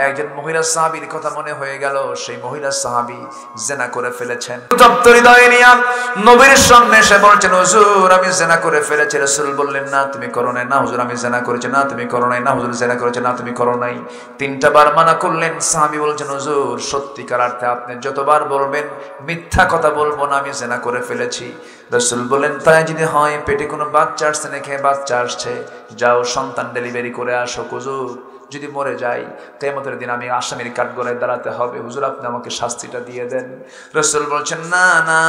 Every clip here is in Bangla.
একজন মহিলা সাহাবীর কথা মনে হয়ে গেল, সেই মহিলা সাহাবী জিনা করে ফেলেছেন। তপ্ত হৃদয়ে নিয়ে নবীর সামনে এসে বলছেন, হুজুর আমি জিনা করে ফেলেছি। রাসূল বললেন, না তুমি করো নাই। না হুজুর আমি জিনা করেছি। না তুমি করো নাই। না হুজুর জিনা করেছি। না তুমি করো নাই। তিনটা বার মানা করলেন। সাহাবী বলছেন, হুজুর সত্যিকার অর্থে আপনি যতবার বলবেন মিথ্যা কথা বলবো না, আমি জিনা করে ফেলেছি। রাসূল বলেন, তাই যদি হয় পেটে কোনো বাচ্চা আসছে নাকি? বাচ্চা আসছে, যাও সন্তান ডেলিভারি করে আসো। হুজুর যদি মরে যাই কিয়ামতের দিন আমি আসামির কাঠগড়ায় দাঁড়াতে হবে, হুজুর আপনি আমাকে শাস্তিটা দিয়ে দেন। রাসূল বলছেন, না না,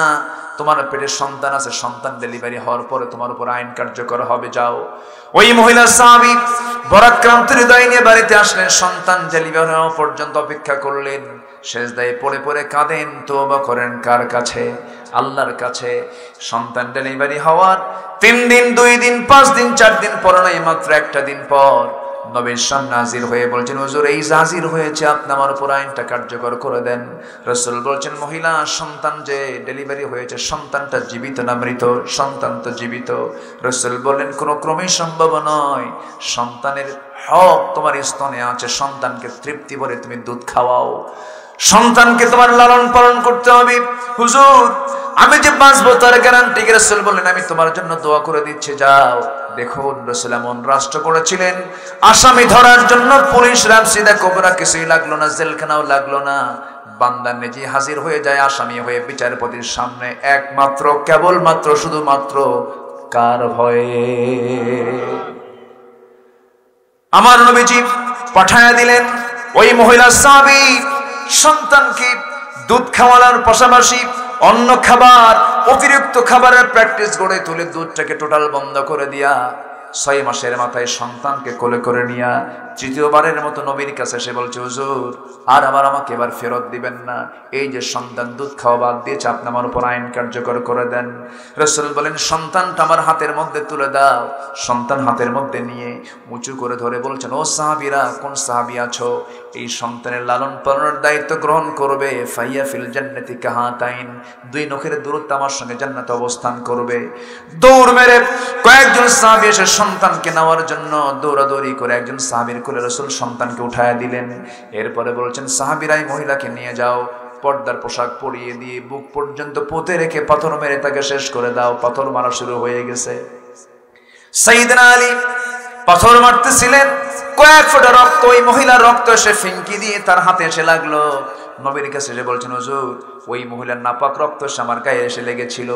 তোমার পেটে সন্তান আছে, সন্তান ডেলিভারি হওয়ার পরে তোমার উপর আইন কার্যকর হবে, যাও। ওই মহিলা সাহাবী পরাক্রান্ত হৃদয় নিয়ে বাড়িতে আসলেন, সন্তান ডেলিভারি হওয়া পর্যন্ত অপেক্ষা করলেন, সেজদায় পড়ে পড়ে কাঁদেন, তওবা করেন কার কাছে? আল্লাহর কাছে। সন্তান ডেলিভারি হওয়ার 3 দিন 2 দিন 5 দিন 4 দিন পর নয়, মাত্র একটা দিন পর নবীর সামনে হাজির হয়ে বলছেন, হুজুর এই হাজির হয়েছে, আপনি আমার উপর আইনটা কার্যকর করে দেন। রাসূল বলছেন, মহিলা সন্তান যে ডেলিভারি হয়েছে সন্তানটা জীবিত না মৃত? সন্তান তো জীবিত। রাসূল বলেন, কোনো ক্রমেই সম্ভব নয়, সন্তানের হক তোমার স্তনে আছে, সন্তানকে তৃপ্তি ভরে তুমি দুধ খাওয়াও, সন্তানকে তোমার লালন পালন করতে হবে। হুজুর আমি যে বাঁচবো তার গ্যারান্টি? রাসূল বললেন, আমি তোমার জন্য দোয়া করে দিচ্ছি, যাও। দেখুন রাসূল এমন রাষ্ট্র করেছিলেন, আসামি ধরার জন্য পুলিশ রামসিদা কোবরা কিছুই লাগলো না, জেলখানাও লাগলো না, বান্দা নিজে হাজির হয়ে যায় আসামি হয়ে বিচারপতির সামনে, একমাত্র কেবলমাত্র শুধুমাত্র কার ভয়ে? আমার নবীজি পাঠায়া দিলেন ওই মহিলা সাহাবী সন্তানকে দুধ খাওয়ানোর পাশাপাশি অন্য খাবার, অতিরিক্ত খাবারের প্র্যাকটিস গড়ে তুলে দুধটাকে টোটাল বন্ধ করে দিয়া 6 মাসের মাথায় সন্তানকে কোলে করে নিয়া তৃতীয়বারের মতো নবীর কাছে সে বলছে, হুজুর আর আমাকে এবার ফেরত দিবেন না, এই যে সন্তান দুধ খাওয়া বাদ দিয়েছে, আপনি আমার উপর আইন কার্যকর করে দেন। রাসূল বলেন, সন্তানটা আমার হাতের মধ্যে তুলে দাও। সন্তান হাতের মধ্যে নিয়ে উঁচু করে ধরে বলছেন, ও সাহাবীরা, কোন সাহাবী আছো, এই সন্তানের লালন পালনের দায়িত্ব গ্রহণ করবে, ফাইয়া ফিল জান্নাতি কাহাতাইন, 2 নখের দূরত্ব আমার সঙ্গে জান্নাতে অবস্থান করবে। দৌড় মেরে কয়েকজন সাহাবী এসে সন্তানকে নেওয়ার জন্য দৌড়াদৌড়ি করে একজন সাহাবীর কোলে রাসূল সন্তানকে উঠায়া দিলেন। এরপরে বলছেন, সাহাবীরা এই মহিলাকে নিয়ে যাও, পর্দার পোশাক পরিয়ে দিয়ে বুক পর্যন্ত পুঁতে রেখে পাথর মেরে তাকে শেষ করে দাও। পাথর মারা শুরু হয়ে গেছে। সাইয়েদনা আলী পাথর মারতেছিলেন, কয়েক ফোঁটা রক্ত, ওই মহিলার রক্ত এসে ফিনকি দিয়ে তার হাতে এসে লাগলো। নবীর কাছে এসে বলছেন, হুজুর ওই মহিলার নাপাক রক্ত এসে আমার গায়ে এসে লেগেছিল।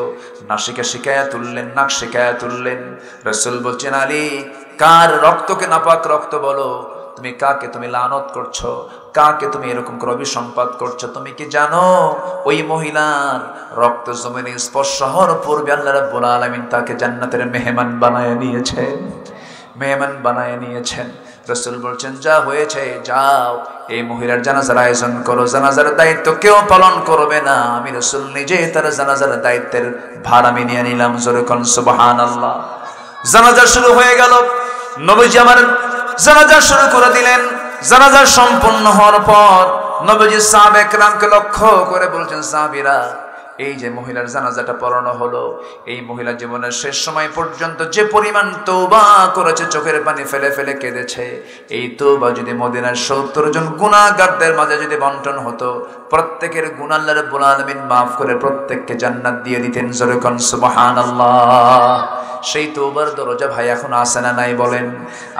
নাসিকা শিকায়া তুললেন, নাক শিকায়া তুললেন। রাসূল বলছেন, আলী কার রক্তকে নাপাক রক্ত বলো? তুমি কাকে তুমি লানত করছো? কাকে তুমি এরকম করে অভিসম্পাত করছো? তুমি কি জানো ওই মহিলার রক্ত জমিনে স্পর্শ হওয়ার পূর্বে আল্লাহ রাব্বুল আলামিন তাকে জান্নাতের মেহমান বানায় নিয়েছেন, মেহমান বানায় নিয়েছেন। রাসূল বলছেন, যা হয়েছে যাও, এই মহিলার জানাজার আয়োজন করো, জানাজার দায়িত্ব কেউ পালন করবে না, আমি রাসূল নিজে তার জানাজার দায়িত্বের ভার আমি নিয়ে নিলাম। জোরে কোন সুবহানাল্লাহ। জানাজা শুরু হয়ে গেল, নবীজি আমার জানাজা শুরু করে দিলেন। জানাজা সম্পন্ন হওয়ার পর নবীজি সাহাবায়ে কেরামকে লক্ষ্য করে বলছেন, সাহাবীরা এই যে মহিলার জানাজাটা পড়ানো হলো, এই মহিলা জীবনের শেষ সময় পর্যন্ত যে পরিমাণ তওবা করেছে, চোখের পানি ফেলে ফেলে কেঁদেছে, এই তওবা যদি মদিনার 70 জন গুনাহগারদের মাঝে যদি বন্টন হতো, প্রত্যেকের গুনাহ আল্লাহ রাব্বুল আলামিন মাফ করে প্রত্যেককে জান্নাত দিয়ে দিতেন। জোরে কোন সুবহানাল্লাহ। সেই তওবার দরজা ভাই এখন আছে না নাই বলেন?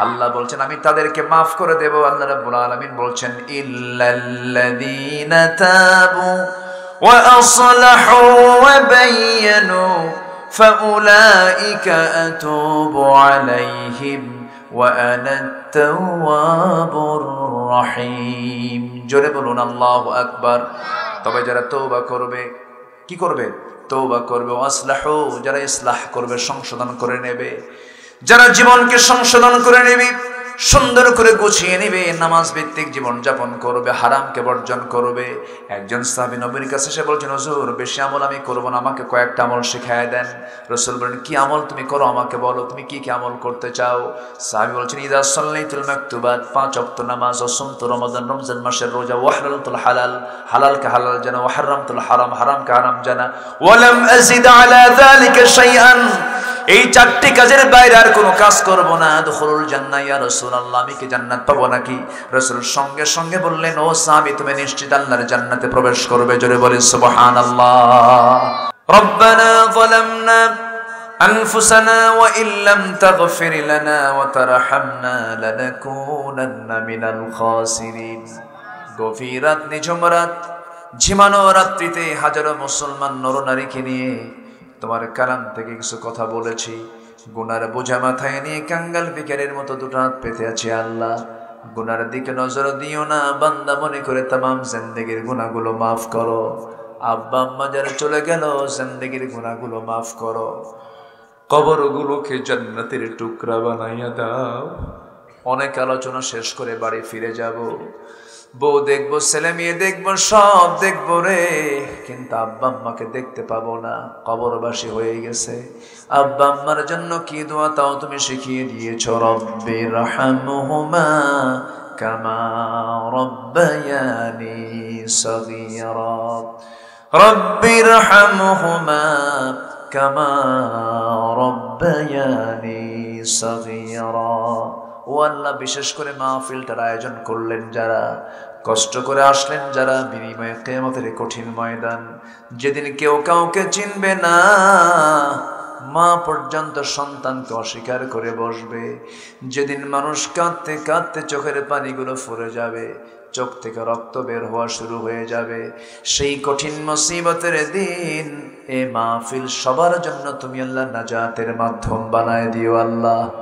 আল্লাহ বলছেন, আমি তাদেরকে মাফ করে দেব। আল্লাহ রাব্বুল আলামিন বলছেন, ইল্লাল্লাযীনা তাবু وأصلحوا وبينوا فأولئك أتوب عليهم وأنا التواب الرحيم। জোরে বলুন আল্লাহু আকবার। তবে যারা তওবা করবে, কি করবে? তওবা করবে। ওয়াসলাহু, যারা ইসলাহ করবে, সংশোধন করে নেবে, যারা জীবনকে সংশোধন করে নেবে, সুন্দর করে গুছিয়ে নেবে, নামাজ ভিত্তিক জীবন যাপন করবে, হারামকে বর্জন করবে। একজন সাহাবী নবীর কাছে এসে বলছেন, হুজুর বেশি আমল আমি করব না, আমাকে কয়েকটা আমল শিখায় দেন। রাসূল বলেন, কি আমল তুমি করো আমাকে বলো, তুমি কি কি আমল করতে চাও? সাহাবী বলছেন, ইযা সাল্লাইতুল মাকতুবাত, 5 ওয়াক্ত নামাজ, ও সুমতু রমাদান, রমজান মাসের রোজা, ওয়া হালালতুল হালাল, হালালকে হালাল জানা, ওয়া হারামতুল হারাম, হারামকে হারাম জানা, ওয়া লাম আযিদ আলা যালিকা শাইআন, এই চারটি কাজের বাইরে আর কোনো কাজ করব না। দুখুলুল জান্নাহ ইয়া রাসূলুল্লাহ, আমি কি জান্নাত পাবো নাকি? রাসূল সঙ্গে সঙ্গে বললেন, ও সাহাবী, তুমি নিশ্চিত আল্লাহর জান্নাতে প্রবেশ করবে। জোরে বলি সুবহানাল্লাহ। রব্বানা যালামনা أنفسنا وإن لم تغفر لنا وترحمنا لنكونن من الخاسرين। গভীর রাত, নিঝুম রাত, ঝিমানো রাত্রিতে হাজারো মুসলমান নরনারীকে নিয়ে তোমার কালাম থেকে কিছু কথা বলেছি। গুনার বোঝা মাথায় নিয়ে কাঙ্গাল ভিখারির মতো দুটো হাত পেতে আছি। আল্লাহ, গুনার দিকে নজর দিও না, বান্দা মনে করে তামাম জিন্দেগির গুনাহগুলো মাফ করো। আব্বা আম্মা যারা চলে গেল, জিন্দেগির গুনাহগুলো মাফ করো। কবরগুলোকে জান্নাতের টুকরা বানাইয়া দাও। অনেক আলোচনা শেষ করে বাড়ি ফিরে যাব। বউ দেখবো, ছেলে মেয়ে দেখবো, সব দেখবো রে, কিন্তু আব্বা আম্মাকে দেখতে পাবো না, কবরবাসী হয়ে গেছে। আব্বা আম্মার জন্য কি দোয়া তাও তুমি শিখিয়ে দিয়েছ। রব্বির হামহুমা কামা রব্বায়ানি সগীরা, রব্বির হামহুমা কামা রব্বায়ানি সগীরা। ও আল্লাহ, বিশেষ করে মাহফিলটার আয়োজন করলেন যারা, কষ্ট করে আসলেন যারা, বিনিময়ে কিয়ামতের কঠিন ময়দান, যেদিন কেউ কাউকে চিনবে না, মা পর্যন্ত সন্তানকে অস্বীকার করে বসবে, যেদিন মানুষ কাঁদতে কাঁদতে চোখের পানিগুলো ফুরে যাবে, চোখ থেকে রক্ত বের হওয়া শুরু হয়ে যাবে, সেই কঠিন মুসিবতের দিন এ মাহফিল সবার জন্য তুমি আল্লাহ নাজাতের মাধ্যম বানায় দিও আল্লাহ।